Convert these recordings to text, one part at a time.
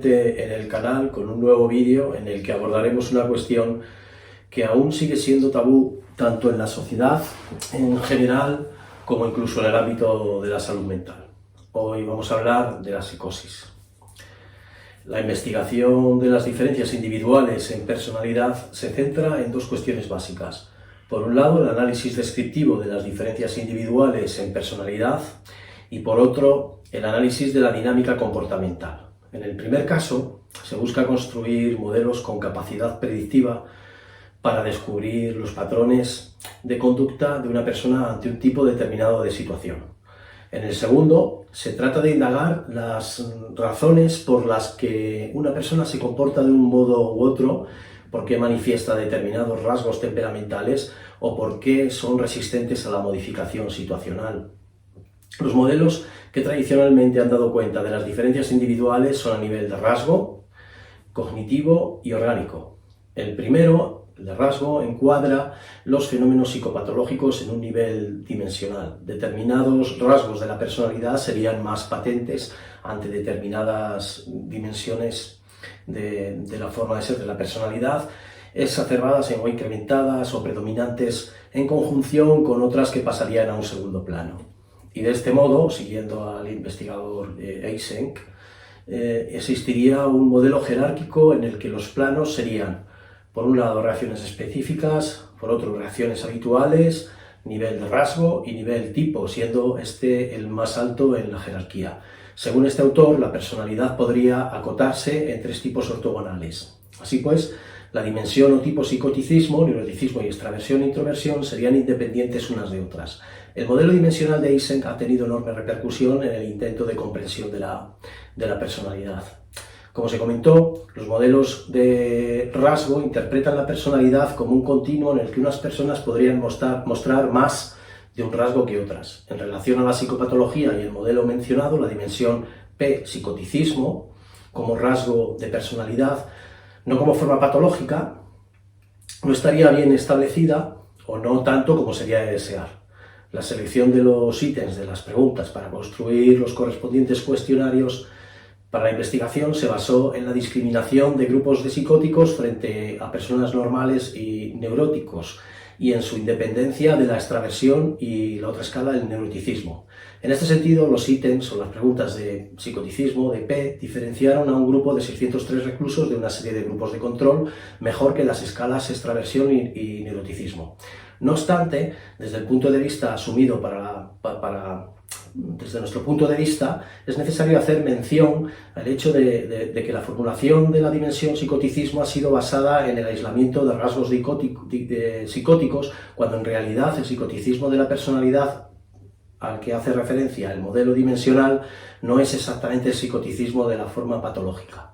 nuevamente en el canal con un nuevo vídeo en el que abordaremos una cuestión que aún sigue siendo tabú tanto en la sociedad en general como incluso en el ámbito de la salud mental. Hoy vamos a hablar de la psicosis. La investigación de las diferencias individuales en personalidad se centra en dos cuestiones básicas. Por un lado, el análisis descriptivo de las diferencias individuales en personalidad y por otro, el análisis de la dinámica comportamental. En el primer caso, se busca construir modelos con capacidad predictiva para descubrir los patrones de conducta de una persona ante un tipo determinado de situación. En el segundo, se trata de indagar las razones por las que una persona se comporta de un modo u otro, por qué manifiesta determinados rasgos temperamentales o por qué son resistentes a la modificación situacional. Los modelos que tradicionalmente han dado cuenta de las diferencias individuales son a nivel de rasgo, cognitivo y orgánico. El primero, el de rasgo, encuadra los fenómenos psicopatológicos en un nivel dimensional. Determinados rasgos de la personalidad serían más patentes ante determinadas dimensiones de la forma de ser de la personalidad, exacerbadas o incrementadas o predominantes en conjunción con otras que pasarían a un segundo plano. Y de este modo, siguiendo al investigador Eysenck, existiría un modelo jerárquico en el que los planos serían, por un lado, reacciones específicas, por otro, reacciones habituales, nivel de rasgo y nivel tipo, siendo este el más alto en la jerarquía. Según este autor, la personalidad podría acotarse en tres tipos ortogonales. Así pues, la dimensión o tipo psicoticismo, neuroticismo y extraversión-introversión serían independientes unas de otras. El modelo dimensional de Eysenck ha tenido enorme repercusión en el intento de comprensión de la personalidad. Como se comentó, los modelos de rasgo interpretan la personalidad como un continuo en el que unas personas podrían mostrar más de un rasgo que otras. En relación a la psicopatología y el modelo mencionado, la dimensión P, psicoticismo, como rasgo de personalidad, no como forma patológica, no estaría bien establecida o no tanto como sería de desear. La selección de los ítems de las preguntas para construir los correspondientes cuestionarios para la investigación se basó en la discriminación de grupos de psicóticos frente a personas normales y neuróticos y en su independencia de la extraversión y la otra escala del neuroticismo. En este sentido, los ítems o las preguntas de psicoticismo de P diferenciaron a un grupo de 603 reclusos de una serie de grupos de control mejor que las escalas extraversión y neuroticismo. No obstante, desde el punto de vista asumido desde nuestro punto de vista, es necesario hacer mención al hecho de que la formulación de la dimensión psicoticismo ha sido basada en el aislamiento de rasgos psicóticos, cuando en realidad el psicoticismo de la personalidad al que hace referencia el modelo dimensional no es exactamente el psicoticismo de la forma patológica.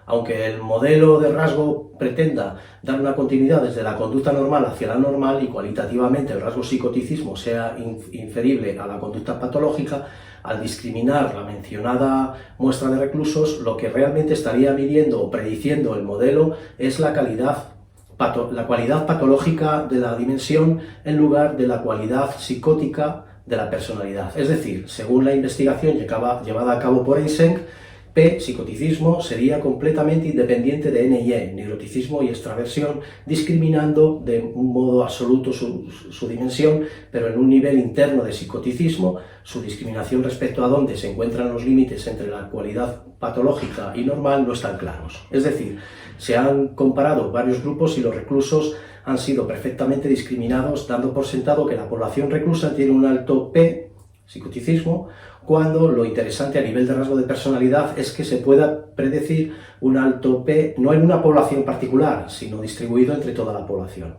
Aunque el modelo de rasgo pretenda dar una continuidad desde la conducta normal hacia la normal y cualitativamente el rasgo psicoticismo sea inferible a la conducta patológica, al discriminar la mencionada muestra de reclusos, lo que realmente estaría midiendo o prediciendo el modelo es la cualidad patológica de la dimensión en lugar de la cualidad psicótica de la personalidad. Es decir, según la investigación llevada a cabo por Eysenck, P, psicoticismo, sería completamente independiente de N y E, neuroticismo y extraversión, discriminando de un modo absoluto su dimensión, pero en un nivel interno de psicoticismo, su discriminación respecto a dónde se encuentran los límites entre la cualidad patológica y normal no están claros. Es decir, se han comparado varios grupos y los reclusos han sido perfectamente discriminados, dando por sentado que la población reclusa tiene un alto P, psicoticismo, cuando lo interesante a nivel de rasgo de personalidad es que se pueda predecir un alto P no en una población particular, sino distribuido entre toda la población.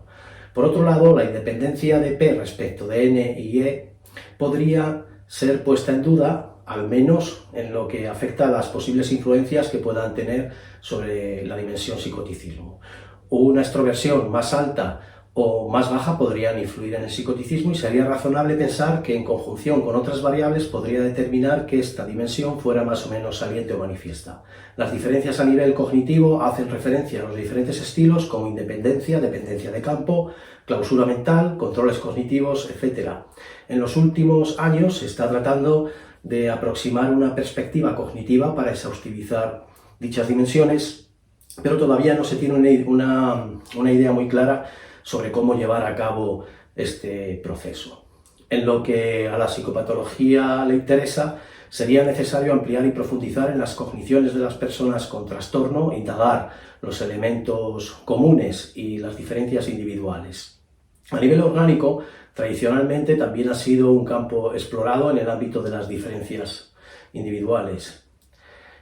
Por otro lado, la independencia de P respecto de N y E podría ser puesta en duda, al menos en lo que afecta a las posibles influencias que puedan tener sobre la dimensión psicoticismo. Una extroversión más alta o más baja podrían influir en el psicoticismo y sería razonable pensar que en conjunción con otras variables podría determinar que esta dimensión fuera más o menos saliente o manifiesta. Las diferencias a nivel cognitivo hacen referencia a los diferentes estilos como independencia, dependencia de campo, clausura mental, controles cognitivos, etc. En los últimos años se está tratando de aproximar una perspectiva cognitiva para exhaustivizar dichas dimensiones, pero todavía no se tiene una idea muy clara sobre cómo llevar a cabo este proceso. En lo que a la psicopatología le interesa, sería necesario ampliar y profundizar en las cogniciones de las personas con trastorno, indagar los elementos comunes y las diferencias individuales. A nivel orgánico, tradicionalmente también ha sido un campo explorado en el ámbito de las diferencias individuales.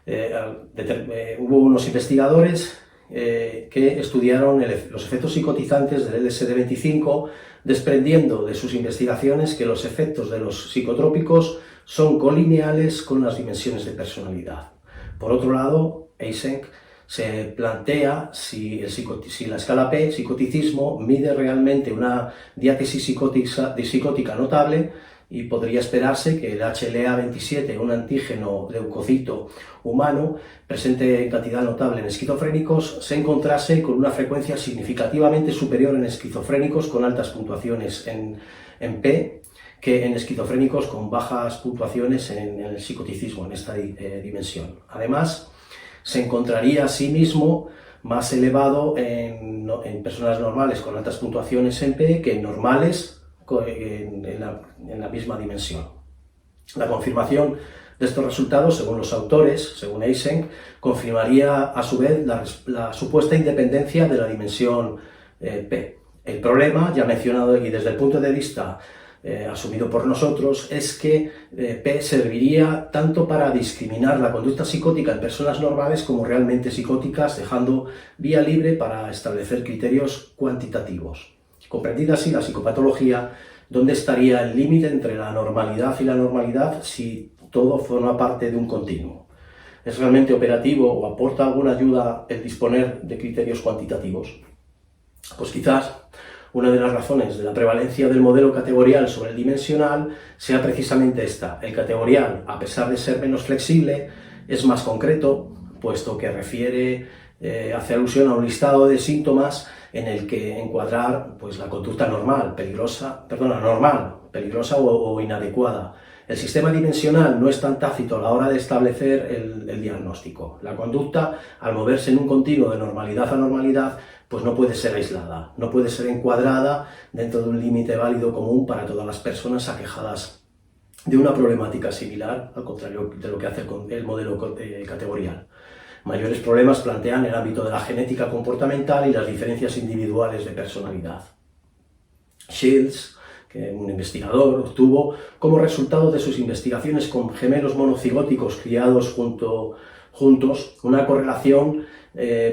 Hubo unos investigadores que estudiaron los efectos psicotizantes del LSD-25, desprendiendo de sus investigaciones que los efectos de los psicotrópicos son colineales con las dimensiones de personalidad. Por otro lado, Eysenck se plantea si la escala P, psicoticismo, mide realmente una diátesis psicótica notable, y podría esperarse que el HLA-27, un antígeno leucocito humano presente en cantidad notable en esquizofrénicos, se encontrase con una frecuencia significativamente superior en esquizofrénicos con altas puntuaciones en P que en esquizofrénicos con bajas puntuaciones en el psicoticismo, en esta dimensión. Además, se encontraría asimismo más elevado en personas normales con altas puntuaciones en P que en normales en la misma dimensión. La confirmación de estos resultados, según los autores, según Eysenck, confirmaría a su vez la supuesta independencia de la dimensión P. El problema, ya mencionado aquí desde el punto de vista asumido por nosotros, es que P serviría tanto para discriminar la conducta psicótica en personas normales como realmente psicóticas, dejando vía libre para establecer criterios cuantitativos. Comprendida así la psicopatología, ¿dónde estaría el límite entre la normalidad y la normalidad si todo forma parte de un continuo? ¿Es realmente operativo o aporta alguna ayuda el disponer de criterios cuantitativos? Pues quizás una de las razones de la prevalencia del modelo categorial sobre el dimensional sea precisamente esta. El categorial, a pesar de ser menos flexible, es más concreto, puesto que hace alusión a un listado de síntomas en el que encuadrar pues, la conducta normal, peligrosa o inadecuada. El sistema dimensional no es tan tácito a la hora de establecer el diagnóstico. La conducta, al moverse en un continuo de normalidad a normalidad, pues no puede ser aislada, no puede ser encuadrada dentro de un límite válido común para todas las personas aquejadas de una problemática similar, al contrario de lo que hace el modelo categorial. Mayores problemas plantean el ámbito de la genética comportamental y las diferencias individuales de personalidad. Shields, que un investigador, obtuvo como resultado de sus investigaciones con gemelos monocigóticos criados juntos una correlación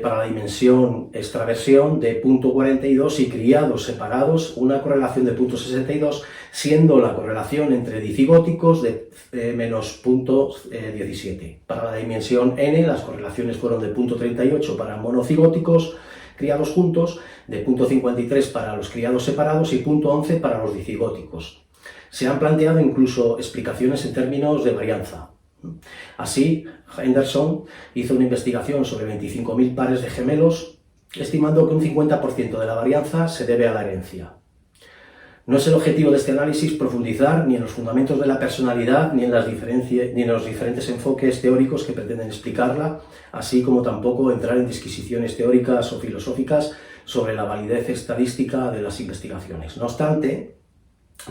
para la dimensión extraversión de 0.42 y criados separados una correlación de 0.62, siendo la correlación entre dicigóticos de menos 0.17. Para la dimensión n las correlaciones fueron de 0.38 para monocigóticos criados juntos, de 0.53 para los criados separados y 0.11 para los dicigóticos. Se han planteado incluso explicaciones en términos de varianza. Así, Henderson hizo una investigación sobre 25.000 pares de gemelos, estimando que un 50% de la varianza se debe a la herencia. No es el objetivo de este análisis profundizar ni en los fundamentos de la personalidad ni en los diferentes enfoques teóricos que pretenden explicarla, así como tampoco entrar en disquisiciones teóricas o filosóficas sobre la validez estadística de las investigaciones. No obstante,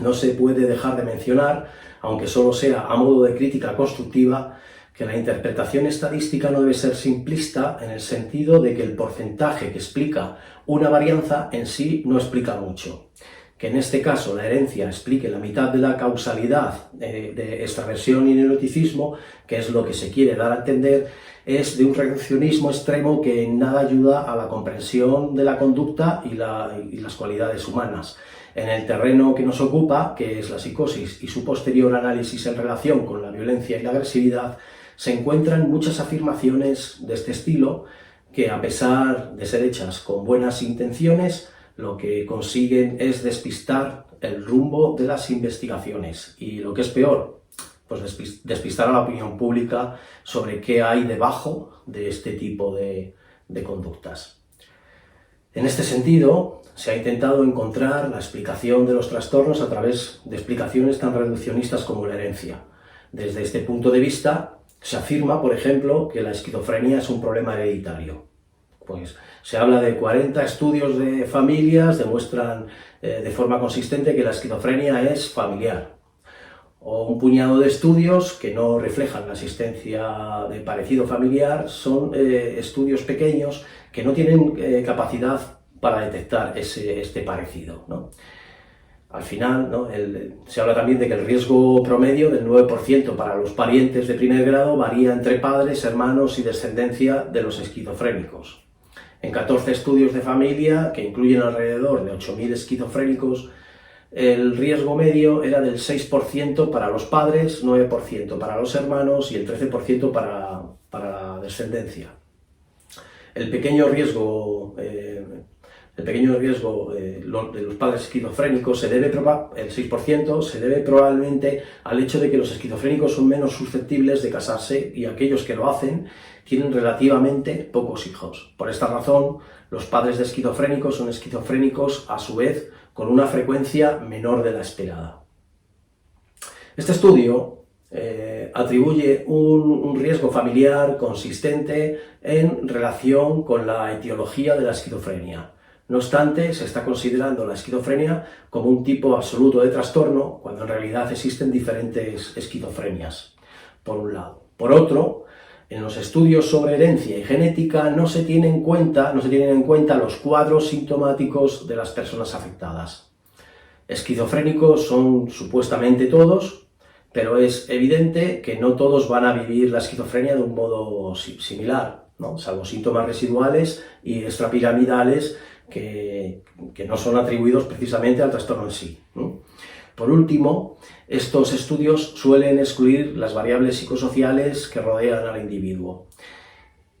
no se puede dejar de mencionar, aunque solo sea a modo de crítica constructiva, que la interpretación estadística no debe ser simplista en el sentido de que el porcentaje que explica una varianza en sí no explica mucho. Que en este caso la herencia explique la mitad de la causalidad de extraversión y neuroticismo, que es lo que se quiere dar a entender, es de un reduccionismo extremo que en nada ayuda a la comprensión de la conducta y las cualidades humanas. En el terreno que nos ocupa, que es la psicosis y su posterior análisis en relación con la violencia y la agresividad, se encuentran muchas afirmaciones de este estilo que, a pesar de ser hechas con buenas intenciones, lo que consiguen es despistar el rumbo de las investigaciones y, lo que es peor, pues despistar a la opinión pública sobre qué hay debajo de este tipo de conductas. En este sentido, se ha intentado encontrar la explicación de los trastornos a través de explicaciones tan reduccionistas como la herencia. Desde este punto de vista, Se afirma, por ejemplo, que la esquizofrenia es un problema hereditario. Pues se habla de 40 estudios de familias, demuestran de forma consistente que la esquizofrenia es familiar. O un puñado de estudios que no reflejan la existencia de parecido familiar, son estudios pequeños que no tienen capacidad para detectar este parecido, ¿no? Al final, ¿no? Se habla también de que el riesgo promedio del 9% para los parientes de primer grado varía entre padres, hermanos y descendencia de los esquizofrénicos. En 14 estudios de familia, que incluyen alrededor de 8.000 esquizofrénicos, el riesgo medio era del 6% para los padres, 9% para los hermanos y el 13% para la descendencia. El pequeño riesgo de los padres esquizofrénicos el 6%, se debe probablemente al hecho de que los esquizofrénicos son menos susceptibles de casarse y aquellos que lo hacen tienen relativamente pocos hijos. Por esta razón, los padres de esquizofrénicos son esquizofrénicos a su vez con una frecuencia menor de la esperada. Este estudio atribuye un riesgo familiar consistente en relación con la etiología de la esquizofrenia. No obstante, se está considerando la esquizofrenia como un tipo absoluto de trastorno, cuando en realidad existen diferentes esquizofrenias, por un lado. Por otro, en los estudios sobre herencia y genética no se tienen en cuenta los cuadros sintomáticos de las personas afectadas. Esquizofrénicos son supuestamente todos, pero es evidente que no todos van a vivir la esquizofrenia de un modo similar, ¿no? Salvo síntomas residuales y extrapiramidales que no son atribuidos precisamente al trastorno en sí, ¿no? Por último, estos estudios suelen excluir las variables psicosociales que rodean al individuo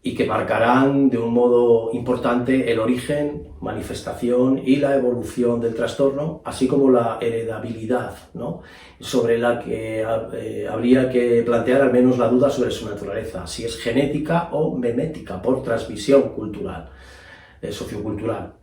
y que marcarán de un modo importante el origen, manifestación y la evolución del trastorno, así como la heredabilidad, ¿no? Sobre la que habría que plantear al menos la duda sobre su naturaleza, si es genética o memética, por transmisión cultural, sociocultural.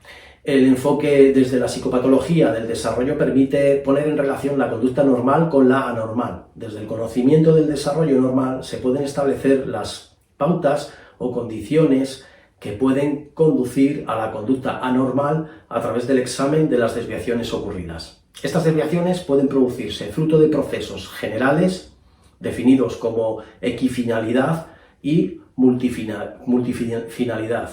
El enfoque desde la psicopatología del desarrollo permite poner en relación la conducta normal con la anormal. Desde el conocimiento del desarrollo normal se pueden establecer las pautas o condiciones que pueden conducir a la conducta anormal a través del examen de las desviaciones ocurridas. Estas desviaciones pueden producirse fruto de procesos generales definidos como equifinalidad y multifinalidad.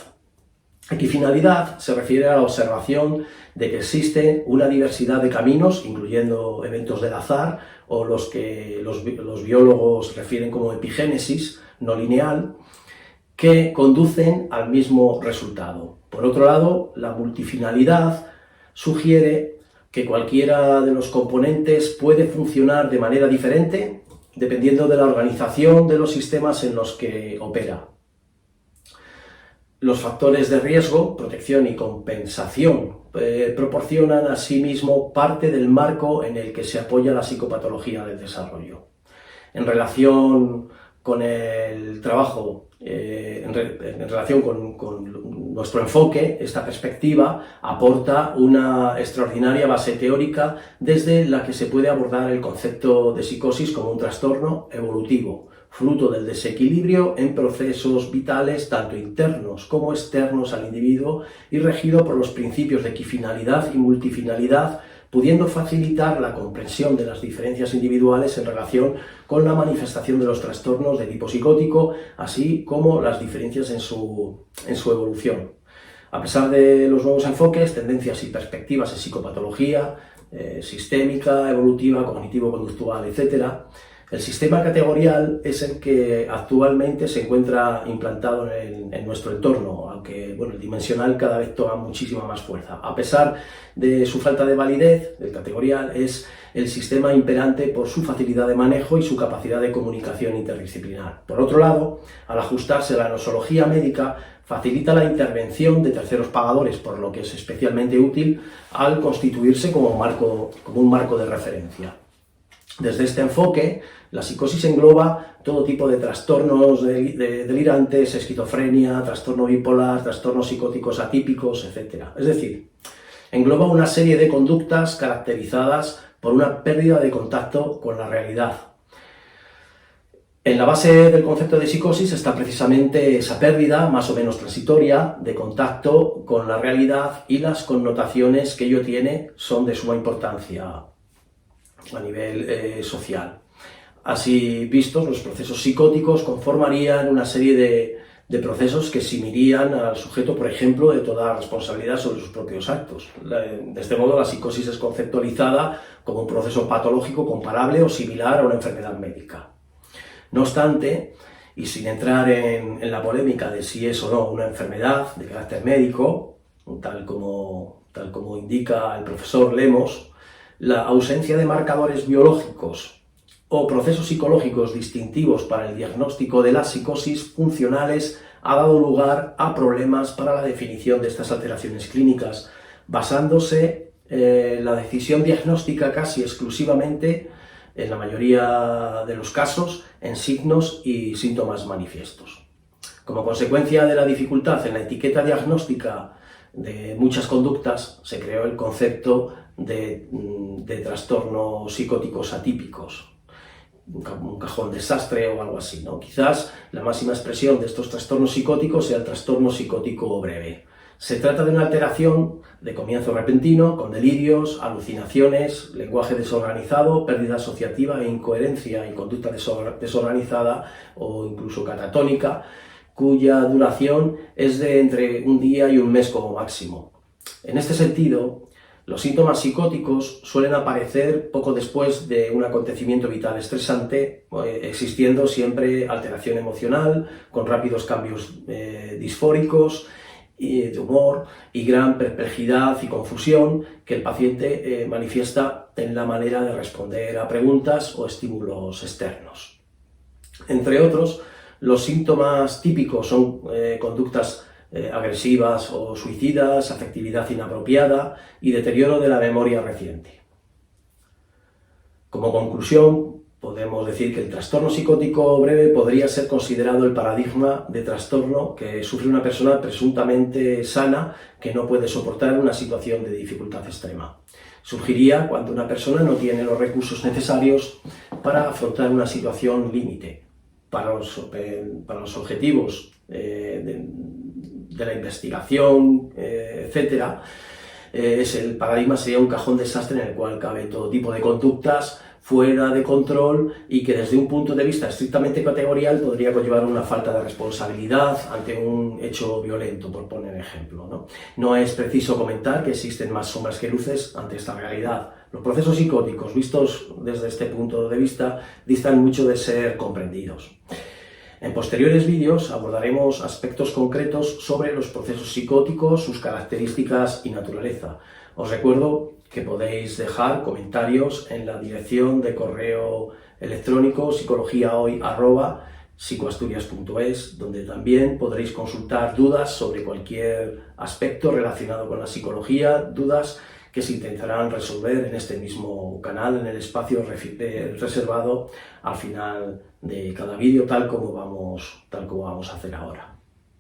Equifinalidad se refiere a la observación de que existe una diversidad de caminos, incluyendo eventos del azar, o los que los biólogos refieren como epigénesis no lineal, que conducen al mismo resultado. Por otro lado, la multifinalidad sugiere que cualquiera de los componentes puede funcionar de manera diferente dependiendo de la organización de los sistemas en los que opera. Los factores de riesgo, protección y compensación proporcionan asimismo parte del marco en el que se apoya la psicopatología del desarrollo. En relación con el trabajo, en relación con nuestro enfoque, esta perspectiva aporta una extraordinaria base teórica desde la que se puede abordar el concepto de psicosis como un trastorno evolutivo, fruto del desequilibrio en procesos vitales tanto internos como externos al individuo y regido por los principios de equifinalidad y multifinalidad, pudiendo facilitar la comprensión de las diferencias individuales en relación con la manifestación de los trastornos de tipo psicótico, así como las diferencias en su evolución. A pesar de los nuevos enfoques, tendencias y perspectivas en psicopatología, sistémica, evolutiva, cognitivo-conductual, etc., el sistema categorial es el que actualmente se encuentra implantado en nuestro entorno, aunque bueno, el dimensional cada vez toma muchísima más fuerza. A pesar de su falta de validez, el categorial es el sistema imperante por su facilidad de manejo y su capacidad de comunicación interdisciplinar. Por otro lado, al ajustarse a la nosología médica, facilita la intervención de terceros pagadores, por lo que es especialmente útil al constituirse como un marco de referencia. Desde este enfoque, la psicosis engloba todo tipo de trastornos delirantes, esquizofrenia, trastorno bipolar, trastornos psicóticos atípicos, etc. Es decir, engloba una serie de conductas caracterizadas por una pérdida de contacto con la realidad. En la base del concepto de psicosis está precisamente esa pérdida, más o menos transitoria, de contacto con la realidad, y las connotaciones que ello tiene son de suma importancia a nivel social. Así vistos, los procesos psicóticos conformarían una serie de procesos que eximirían al sujeto, por ejemplo, de toda responsabilidad sobre sus propios actos. De este modo, la psicosis es conceptualizada como un proceso patológico comparable o similar a una enfermedad médica. No obstante, y sin entrar en la polémica de si es o no una enfermedad de carácter médico, tal como indica el profesor Lemos, la ausencia de marcadores biológicos o procesos psicológicos distintivos para el diagnóstico de las psicosis funcionales ha dado lugar a problemas para la definición de estas alteraciones clínicas, basándose la decisión diagnóstica casi exclusivamente, en la mayoría de los casos, en signos y síntomas manifiestos. Como consecuencia de la dificultad en la etiqueta diagnóstica de muchas conductas, se creó el concepto de trastornos psicóticos atípicos, un cajón desastre o algo así, ¿no? Quizás la máxima expresión de estos trastornos psicóticos sea el trastorno psicótico breve. Se trata de una alteración de comienzo repentino, con delirios, alucinaciones, lenguaje desorganizado, pérdida asociativa e incoherencia y conducta desorganizada o incluso catatónica, cuya duración es de entre un día y un mes como máximo. En este sentido, los síntomas psicóticos suelen aparecer poco después de un acontecimiento vital estresante, existiendo siempre alteración emocional, con rápidos cambios disfóricos, de humor y gran perplejidad y confusión que el paciente manifiesta en la manera de responder a preguntas o estímulos externos. Entre otros, los síntomas típicos son conductas agresivas o suicidas, afectividad inapropiada y deterioro de la memoria reciente. Como conclusión, podemos decir que el trastorno psicótico breve podría ser considerado el paradigma de trastorno que sufre una persona presuntamente sana que no puede soportar una situación de dificultad extrema. Surgiría cuando una persona no tiene los recursos necesarios para afrontar una situación límite. Para los objetivos de la investigación, etc., el paradigma sería un cajón desastre en el cual cabe todo tipo de conductas fuera de control y que desde un punto de vista estrictamente categorial podría conllevar una falta de responsabilidad ante un hecho violento, por poner ejemplo, ¿no? No es preciso comentar que existen más sombras que luces ante esta realidad. Los procesos psicóticos, vistos desde este punto de vista, distan mucho de ser comprendidos. En posteriores vídeos abordaremos aspectos concretos sobre los procesos psicóticos, sus características y naturaleza. Os recuerdo que podéis dejar comentarios en la dirección de correo electrónico psicologiahoy@psicoasturias.es, donde también podréis consultar dudas sobre cualquier aspecto relacionado con la psicología, dudas que se intentarán resolver en este mismo canal, en el espacio reservado al final de cada vídeo, tal como vamos a hacer ahora.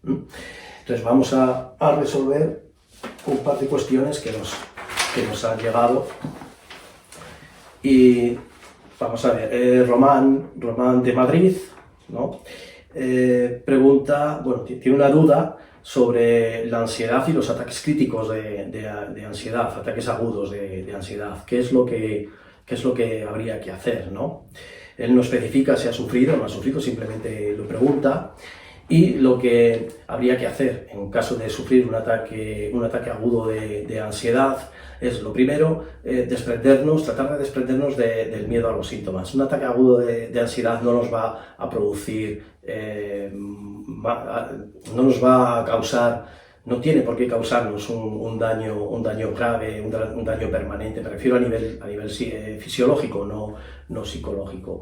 Entonces vamos a resolver un par de cuestiones que nos han llegado. Y vamos a ver, Román de Madrid, ¿no? Pregunta, bueno, tiene una duda sobre la ansiedad y los ataques críticos de ansiedad, ataques agudos de ansiedad. ¿Qué es lo que habría que hacer, ¿no? Él no especifica si ha sufrido o no ha sufrido, simplemente lo pregunta. Y lo que habría que hacer en caso de sufrir un ataque agudo de ansiedad es, lo primero, tratar de desprendernos del miedo a los síntomas. Un ataque agudo de ansiedad no nos va a producir, no nos va a causar, no tiene por qué causarnos un daño grave, un daño permanente. Me refiero a nivel fisiológico, no psicológico.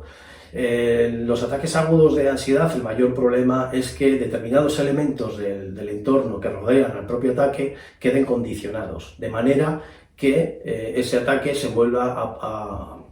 Los ataques agudos de ansiedad, el mayor problema es que determinados elementos del entorno que rodean al propio ataque queden condicionados, de manera que ese ataque se vuelva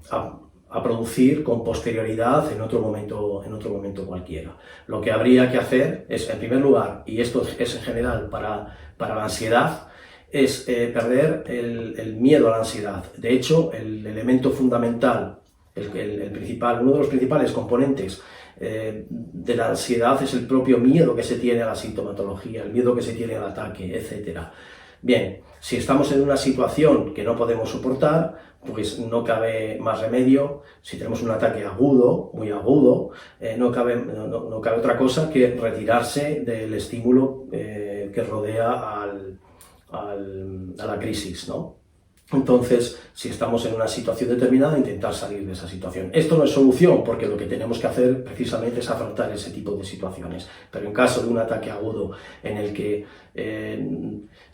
a producir con posterioridad en otro momento cualquiera. Lo que habría que hacer es, en primer lugar, y esto es en general para la ansiedad, es perder el miedo a la ansiedad. De hecho, el elemento fundamental, uno de los principales componentes de la ansiedad es el propio miedo que se tiene a la sintomatología, el miedo que se tiene al ataque, etc. Bien, si estamos en una situación que no podemos soportar, pues no cabe más remedio. Si tenemos un ataque agudo, muy agudo, no cabe otra cosa que retirarse del estímulo que rodea a la crisis, ¿no? Entonces, si estamos en una situación determinada, intentar salir de esa situación. Esto no es solución, porque lo que tenemos que hacer precisamente es afrontar ese tipo de situaciones. Pero en caso de un ataque agudo en el que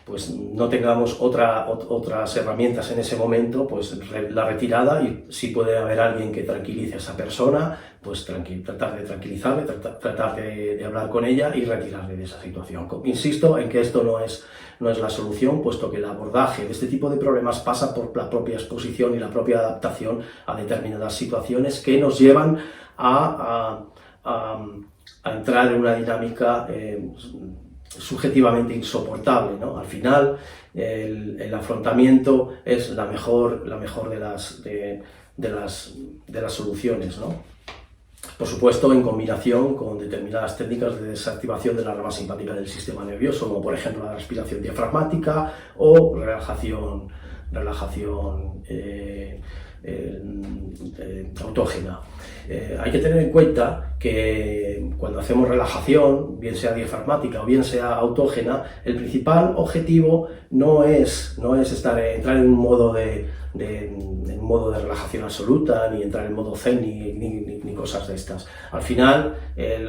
pues no tengamos otras herramientas en ese momento, pues la retirada, y si puede haber alguien que tranquilice a esa persona, pues tratar de tranquilizarle, tratar de hablar con ella y retirarle de esa situación. Insisto en que esto no es la solución, puesto que el abordaje de este tipo de problemas pasa por la propia exposición y la propia adaptación a determinadas situaciones que nos llevan a entrar en una dinámica subjetivamente insoportable, ¿no? Al final, el afrontamiento es la mejor de las soluciones, ¿no? Por supuesto, en combinación con determinadas técnicas de desactivación de la rama simpática del sistema nervioso, como por ejemplo la respiración diafragmática o relajación autógena. Hay que tener en cuenta que cuando hacemos relajación, bien sea diafragmática o bien sea autógena, el principal objetivo no es entrar en un modo de relajación absoluta, ni entrar en modo zen, ni cosas de estas. Al final,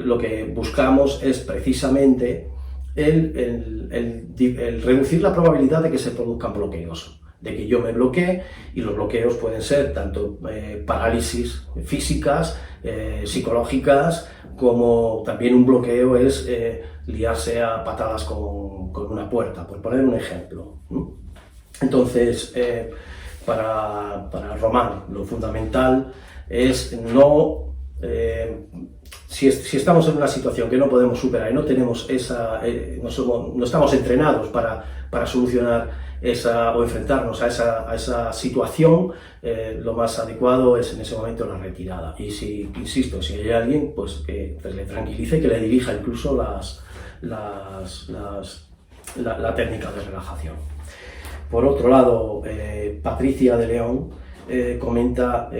lo que buscamos es precisamente el reducir la probabilidad de que se produzcan bloqueos, de que yo me bloquee, y los bloqueos pueden ser tanto parálisis físicas, psicológicas, como también un bloqueo es liarse a patadas con una puerta, por poner un ejemplo. Entonces, para Román, lo fundamental es no... Si estamos en una situación que no podemos superar y no tenemos no estamos entrenados para solucionar o enfrentarnos a esa situación, lo más adecuado es en ese momento la retirada. Y insisto, si hay alguien, pues que le tranquilice, que le dirija incluso la técnica de relajación. Por otro lado, Patricia de León comenta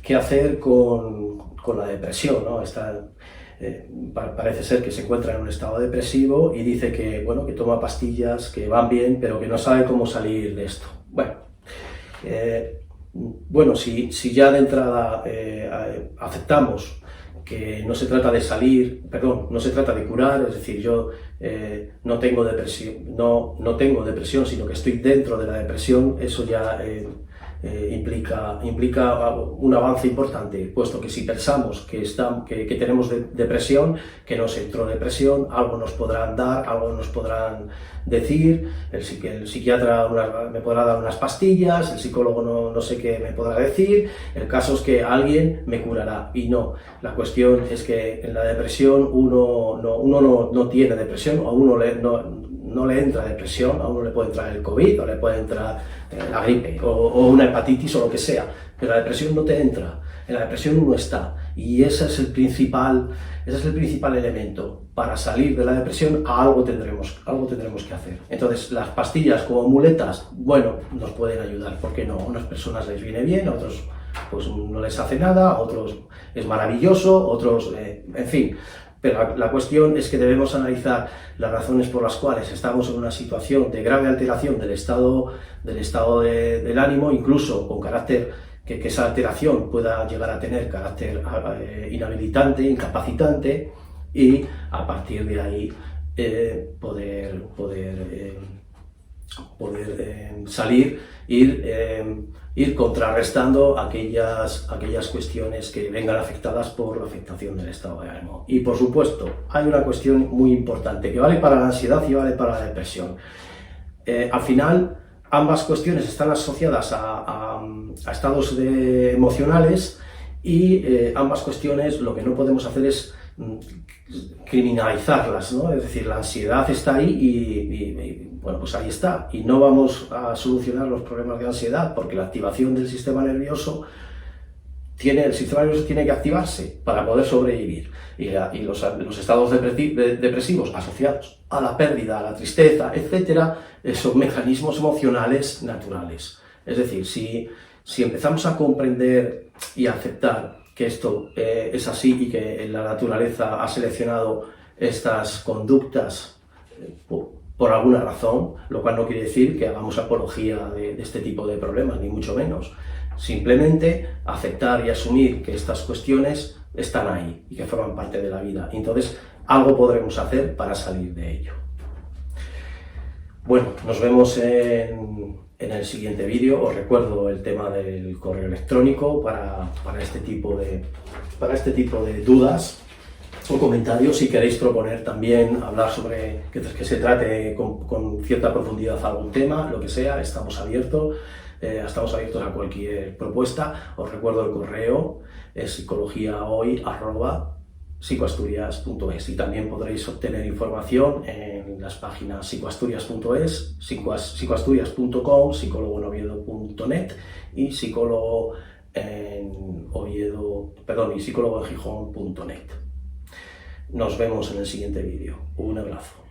qué hacer con la depresión, ¿no? Parece ser que se encuentra en un estado depresivo y dice que toma pastillas que van bien, pero que no sabe cómo salir de esto. Si ya de entrada aceptamos que no se trata de curar, es decir, yo no tengo depresión, sino que estoy dentro de la depresión, eso ya implica un avance importante, puesto que si pensamos que tenemos depresión, que nos entró depresión, algo nos podrán dar, algo nos podrán decir, el psiquiatra me podrá dar unas pastillas, el psicólogo no sé qué me podrá decir, el caso es que alguien me curará, y no. La cuestión es que en la depresión uno no tiene depresión, a uno no le entra depresión, a uno le puede entrar el COVID, o le puede entrar la gripe, o una hepatitis, o lo que sea, pero la depresión no te entra. En la depresión uno está, y ese es el principal elemento. Para salir de la depresión, algo tendremos que hacer. Entonces, las pastillas como muletas, nos pueden ayudar, porque no, a unas personas les viene bien, a otros pues no les hace nada, a otros es maravilloso, otros, en fin. Pero la cuestión es que debemos analizar las razones por las cuales estamos en una situación de grave alteración del estado del ánimo, incluso con carácter que esa alteración pueda llegar a tener carácter inhabilitante, incapacitante, y a partir de ahí poder salir, ir contrarrestando aquellas cuestiones que vengan afectadas por la afectación del estado de ánimo. Y por supuesto, hay una cuestión muy importante que vale para la ansiedad y vale para la depresión. Al final, ambas cuestiones están asociadas a estados emocionales, y ambas cuestiones lo que no podemos hacer es criminalizarlas, ¿no? Es decir, la ansiedad está ahí y pues ahí está, y no vamos a solucionar los problemas de ansiedad porque la activación del sistema nervioso el sistema nervioso tiene que activarse para poder sobrevivir. Y los estados depresivos asociados a la pérdida, a la tristeza, etcétera, son mecanismos emocionales naturales. Es decir, si empezamos a comprender y a aceptar que esto es así y que la naturaleza ha seleccionado estas conductas por alguna razón, lo cual no quiere decir que hagamos apología de este tipo de problemas, ni mucho menos. Simplemente aceptar y asumir que estas cuestiones están ahí y que forman parte de la vida. Entonces, algo podremos hacer para salir de ello. Bueno, nos vemos en el siguiente vídeo. Os recuerdo el tema del correo electrónico para este tipo de dudas o comentarios. Si queréis proponer también hablar sobre que se trate con cierta profundidad algún tema, lo que sea, estamos abiertos a cualquier propuesta. Os recuerdo el correo, es psicologiahoy@psicoasturias.es, y también podréis obtener información en las páginas psicoasturias.es, psicoasturias.com, psicólogoenoviedo.net y psicólogoengijón.net. Nos vemos en el siguiente vídeo. Un abrazo.